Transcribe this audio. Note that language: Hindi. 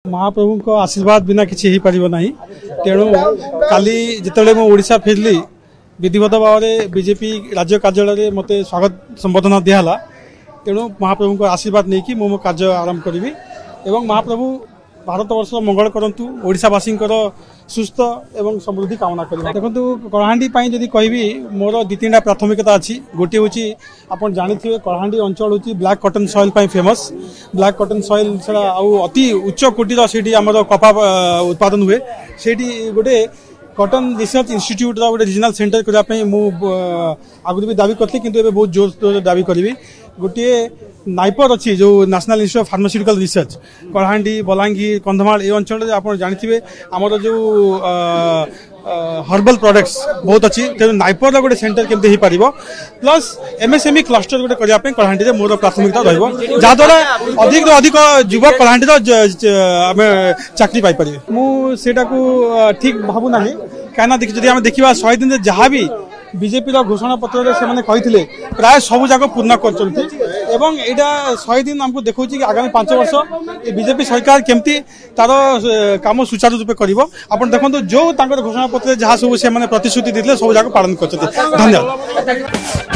महाप्रभु को आशीर्वाद बिना किसी हो पार ना तेणु काली जिते ओडिशा फेरली विधिवत भाव में बीजेपी राज्य कार्यालय मत स्वागत संबोधन दिहला तेणु महाप्रभु को आशीर्वाद नहीं कि मो कार्य आरंभ करी एवं महाप्रभु भारत वर्ष मंगल करंतु ओडिशावासी सुस्थ एवं समृद्धि कामना करा। देखो कलाहांडी जदि कहबी मोर दु तीन प्राथमिकता अच्छी गोटे हूँ आप जानते कलाहांडी अंचल हूँ black cotton soil famous black cotton soil छड़ा अति उच्च कोटीर से आमर कपा उत्पादन हुए से गोटे कॉटन रिसर्च इंस्टीट्यूट गोटे रीजनल सेंटर करने आगुरी भी दावी करते कि बहुत जोर दावी करी गोटे नाइपर अच्छी जो national institute of pharmaceutical research Kalahandi Balangir Kandhamal ये अंचल आप जानते आमर जो हर्बल प्रोडक्ट्स बहुत अच्छी तेणु नाइपर गोटे सेंटर केमती हो पार प्लस एमएसएमई क्लस्टर गोटे करने कलाहांडी मोर प्राथमिकता रहा अधिक अधिक युवक कलाहांडी आम चाकरी पाई मुझे ठीक भावुना कहीं देखिए देखा 100 दिन जहाँ भी बीजेपी घोषणा पत्र से कहते प्राय सब जाक पूर्ण कर 100 दिन आमको देखा कि आगामी 5 वर्ष बीजेपी सरकार केमती तार काम सुचारू रूपे कर देखो जो घोषणा पत्र जहाँ सब से प्रतिश्रुति देते सब जाक पालन कर। धन्यवाद।